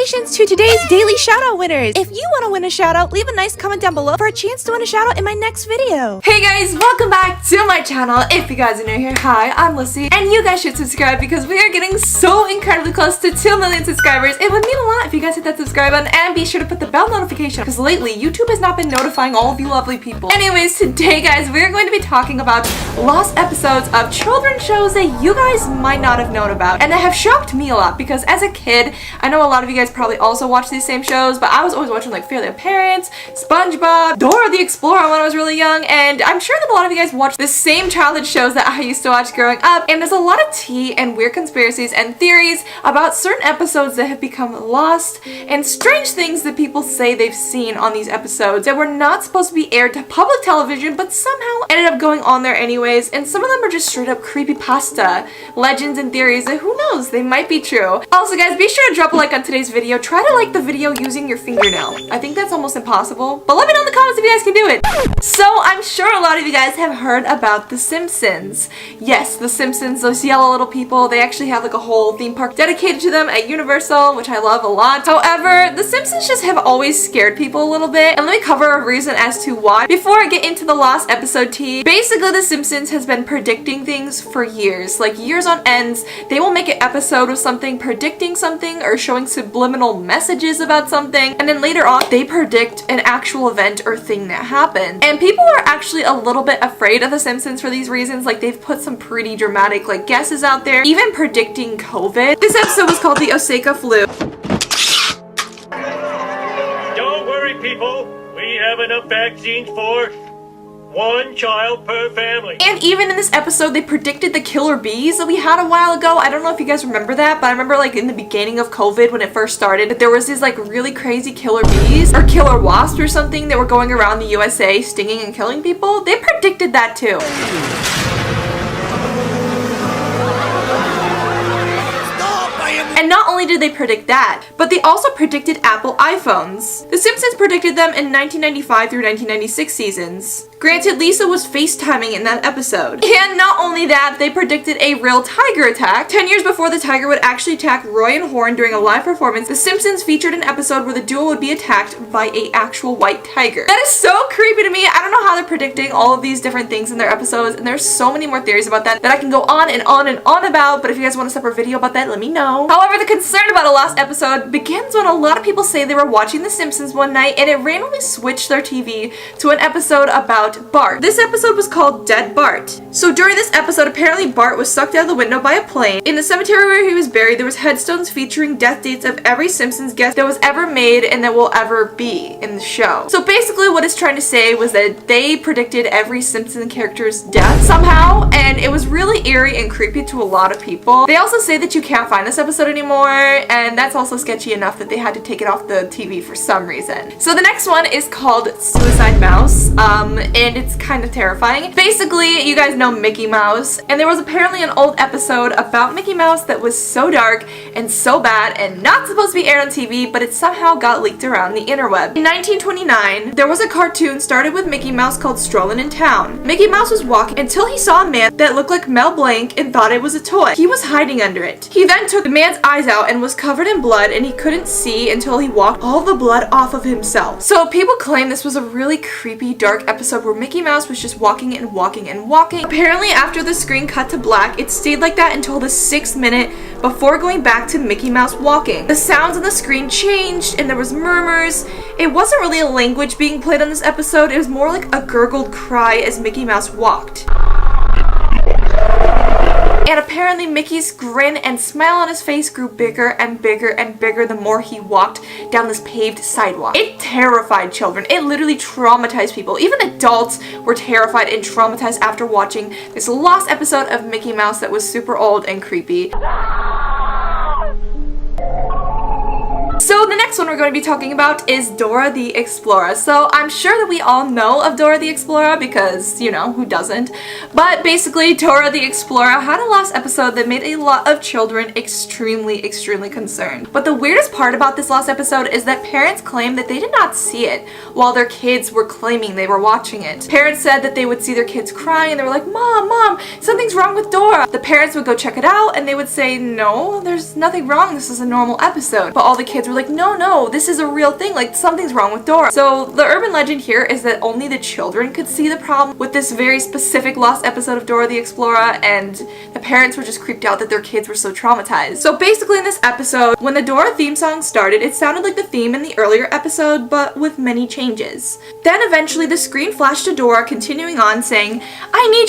congratulations to today's daily shoutout winners. If you want to win a shoutout, leave a nice comment down below for a chance to win a shoutout in my next video. Hey guys, welcome back to my channel. If you guys are new here, hi, I'm Lyssy, and you guys should subscribe because we are getting so incredibly close to 2 million subscribers. It would mean a lot if you guys hit that subscribe button and be sure to put the bell notification because lately YouTube has not been notifying all of you lovely people. Anyways, today guys, we're going to be talking about lost episodes of children's shows that you guys might not have known about and that have shocked me a lot because as a kid, I know a lot of you guys probably also watch these same shows, but I was always watching like Fairly Odd Parents, SpongeBob, Dora the Explorer when I was really young, and I'm sure that a lot of you guys watch the same childhood shows that I used to watch growing up, and there's a lot of tea and weird conspiracies and theories about certain episodes that have become lost and strange things that people say they've seen on these episodes that were not supposed to be aired to public television but somehow ended up going on there anyways, and some of them are just straight up creepypasta legends and theories that who knows, they might be true. Also guys, be sure to drop a like on today's video. Try to like the video using your fingernail. I think that's almost impossible, but let me know in the comments if you guys can do it. So I'm sure a lot of you guys have heard about The Simpsons. Yes, The Simpsons, those yellow little people, they actually have like a whole theme park dedicated to them at Universal, which I love a lot. However, The Simpsons just have always scared people a little bit, and let me cover a reason as to why before I get into the lost episode tea. Basically, The Simpsons has been predicting things for years, like years on ends. They will make an episode of something predicting something or showing subliminal messages about something, and then later on they predict an actual event or thing that happened. And people are actually a little bit afraid of The Simpsons for these reasons. Like they've put some pretty dramatic like guesses out there, even predicting COVID. This episode was called the Osaka flu. Don't worry people, we have enough vaccines for 1 child per family. And even in this episode, they predicted the killer bees that we had a while ago. I don't know if you guys remember that, but I remember like in the beginning of COVID when it first started, that there was these like really crazy killer bees or killer wasps or something that were going around the USA stinging and killing people. They predicted that too. And not only did they predict that, but they also predicted Apple iPhones. The Simpsons predicted them in 1995 through 1996 seasons. Granted, Lisa was FaceTiming in that episode. And not only that, they predicted a real tiger attack. 10 years before the tiger would actually attack Roy and Horn during a live performance, The Simpsons featured an episode where the duo would be attacked by an actual white tiger. That is so creepy to me. I don't know how they're predicting all of these different things in their episodes, and there's so many more theories about that I can go on and on and on about, but if you guys want a separate video about that, let me know. However, the concern about a lost episode begins when a lot of people say they were watching The Simpsons one night and it randomly switched their TV to an episode about Bart. This episode was called Dead Bart. So during this episode, apparently Bart was sucked out of the window by a plane. In the cemetery where he was buried, there was headstones featuring death dates of every Simpsons guest that was ever made and that will ever be in the show. So basically what it's trying to say was that they predicted every Simpson character's death somehow, and it was really eerie and creepy to a lot of people. They also say that you can't find this episode anymore, and that's also sketchy enough that they had to take it off the TV for some reason. So the next one is called Suicide Mouse, and it's kind of terrifying. Basically, you guys know Mickey Mouse, and there was apparently an old episode about Mickey Mouse that was so dark and so bad and not supposed to be aired on TV, but it somehow got leaked around the interweb. In 1929, there was a cartoon started with Mickey Mouse called Strollin' in Town. Mickey Mouse was walking until he saw a man that looked like Mel Blanc and thought it was a toy. He was hiding under it. He then took the man's eyes out and was covered in blood, and he couldn't see until he walked all the blood off of himself. So people claim this was a really creepy, dark episode where Mickey Mouse was just walking and walking and walking. Apparently after the screen cut to black, it stayed like that until the 6th minute before going back to Mickey Mouse walking. The sounds on the screen changed and there was murmurs. It wasn't really a language being played on this episode, it was more like a gurgled cry as Mickey Mouse walked. And apparently Mickey's grin and smile on his face grew bigger and bigger and bigger the more he walked down this paved sidewalk. It terrified children. It literally traumatized people. Even adults were terrified and traumatized after watching this lost episode of Mickey Mouse that was super old and creepy. So the next next one we're going to be talking about is Dora the Explorer. So I'm sure that we all know of Dora the Explorer because, you know, who doesn't? But basically, Dora the Explorer had a last episode that made a lot of children extremely concerned. But the weirdest part about this last episode is that parents claim that they did not see it while their kids were claiming they were watching it. Parents said that they would see their kids cry and they were like, Mom, something's wrong with Dora. The parents would go check it out and they would say, no, there's nothing wrong, this is a normal episode. But all the kids were like, no, this is a real thing, like something's wrong with Dora. So the urban legend here is that only the children could see the problem with this very specific lost episode of Dora the Explorer, and the parents were just creeped out that their kids were so traumatized. So basically in this episode, when the Dora theme song started, it sounded like the theme in the earlier episode, but with many changes. Then eventually the screen flashed to Dora continuing on saying, I need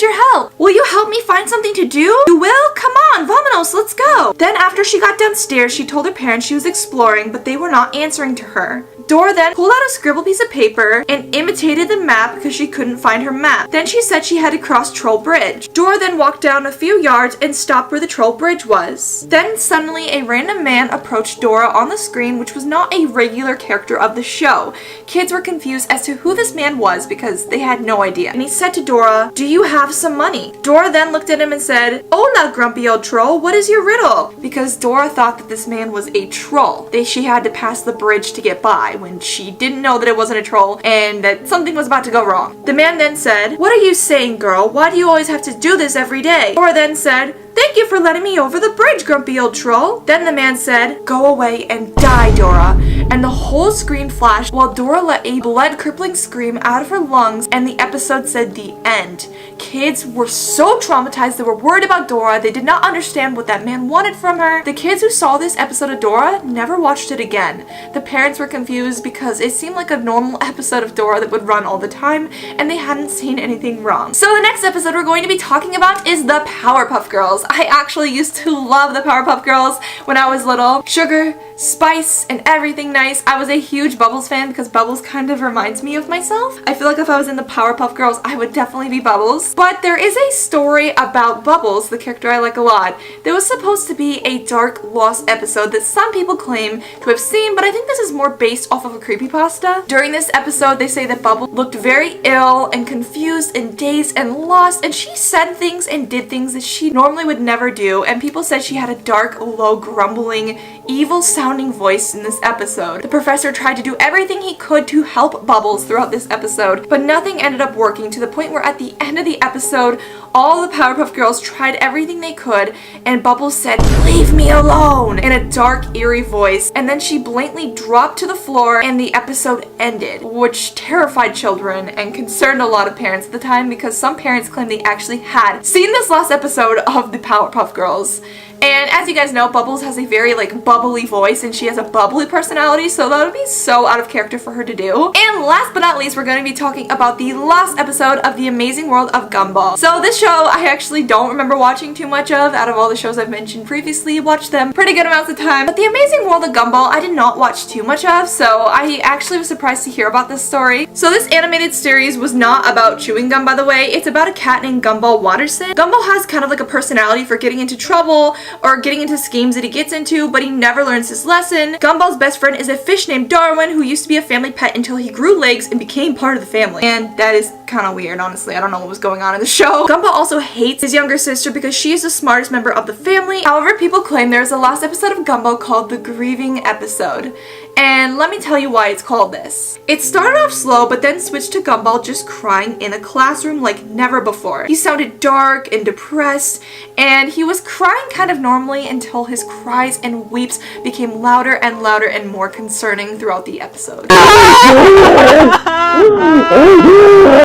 your help, will you help me find something to do? You will? Come on, vámonos, let's go. Then after she got downstairs, she told her parents she was exploring, but they were not answering to her. Dora then pulled out a scribbled piece of paper and imitated the map because she couldn't find her map. Then she said she had to cross Troll Bridge. Dora then walked down a few yards and stopped where the Troll Bridge was. Then suddenly a random man approached Dora on the screen, which was not a regular character of the show. Kids were confused as to who this man was because they had no idea. And he said to Dora, do you have some money? Dora then looked at him and said, hola, grumpy old troll, what is your riddle? Because Dora thought that this man was a troll. She had to pass the bridge to get by, when she didn't know that it wasn't a troll and that something was about to go wrong. The man then said, what are you saying, girl? Why do you always have to do this every day? Dora then said, thank you for letting me over the bridge, grumpy old troll. Then the man said, go away and die, Dora. And the whole screen flashed while Dora let a blood-crippling scream out of her lungs, and the episode said the end. Kids were so traumatized, they were worried about Dora, they did not understand what that man wanted from her. The kids who saw this episode of Dora never watched it again. The parents were confused because it seemed like a normal episode of Dora that would run all the time, and they hadn't seen anything wrong. So the next episode we're going to be talking about is the Powerpuff Girls. I actually used to love the Powerpuff Girls when I was little. Sugar, spice, and everything nice. I was a huge Bubbles fan because Bubbles kind of reminds me of myself. I feel like if I was in the Powerpuff Girls, I would definitely be Bubbles. But there is a story about Bubbles, the character I like a lot. There was supposed to be a dark, lost episode that some people claim to have seen, but I think this is more based off of a creepypasta. During this episode, they say that Bubbles looked very ill and confused and dazed and lost, and she said things and did things that she normally would never do, and people said she had a dark, low, grumbling, evil-sounding voice in this episode. The professor tried to do everything he could to help Bubbles throughout this episode, but nothing ended up working, to the point where at the end of the episode, all the Powerpuff Girls tried everything they could, and Bubbles said, leave me alone, in a dark, eerie voice, and then she blatantly dropped to the floor and the episode ended, which terrified children and concerned a lot of parents at the time because some parents claimed they actually had seen this last episode of the Powerpuff Girls. And as you guys know, Bubbles has a very bubbly voice and she has a bubbly personality, so that would be so out of character for her to do. And last but not least, we're going to be talking about the last episode of The Amazing World of Gumball. So this show I actually don't remember watching too much of. Out of all the shows I've mentioned previously, watched them pretty good amounts of time. But The Amazing World of Gumball I did not watch too much of, so I actually was surprised to hear about this story. So this animated series was not about chewing gum, by the way. It's about a cat named Gumball Watterson. Gumball has kind of like a personality for getting into trouble or getting into schemes that he gets into, but he never learns his lesson. Gumball's best friend is a fish named Darwin, who used to be a family pet until he grew legs and became part of the family. And that is kind of weird, honestly. I don't know what was going on in the show. Gumball also hates his younger sister because she is the smartest member of the family. However, people claim there is a last episode of Gumball called the Grieving Episode. And let me tell you why it's called this. It started off slow, but then switched to Gumball just crying in a classroom like never before. He sounded dark and depressed, and he was crying kind of normally until his cries and weeps became louder and more concerning throughout the episode.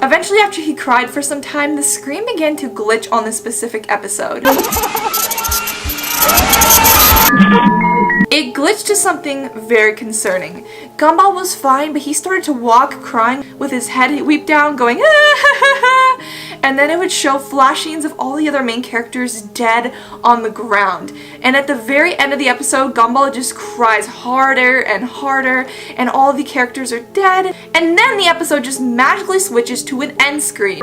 Eventually, after he cried for some time, the screen began to glitch on this specific episode. It glitched to something very concerning. Gumball was fine, but he started to walk, crying with his head weep down, going ah, and then it would show flashings of all the other main characters dead on the ground. And at the very end of the episode, Gumball just cries harder, and all the characters are dead. And then the episode just magically switches to an end screen.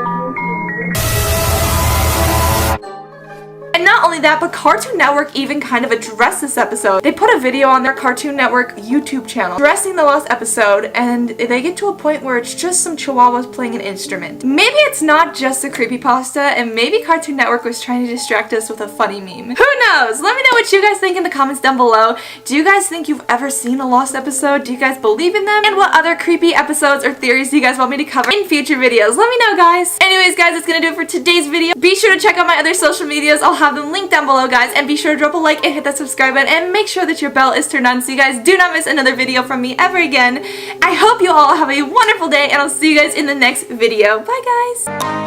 And not only that, but Cartoon Network even kind of addressed this episode. They put a video on their Cartoon Network YouTube channel addressing the lost episode, and they get to a point where it's just some chihuahuas playing an instrument. Maybe it's not just a creepypasta, and maybe Cartoon Network was trying to distract us with a funny meme. Who knows? Let me know what you guys think in the comments down below. Do you guys think you've ever seen a lost episode? Do you guys believe in them? And what other creepy episodes or theories do you guys want me to cover in future videos? Let me know, guys. Anyways, guys, that's gonna do it for today's video. Be sure to check out my other social medias. I'll have them linked down below, guys, and be sure to drop a like and hit that subscribe button and make sure that your bell is turned on so you guys do not miss another video from me ever again. I hope you all have a wonderful day, and I'll see you guys in the next video. Bye, guys.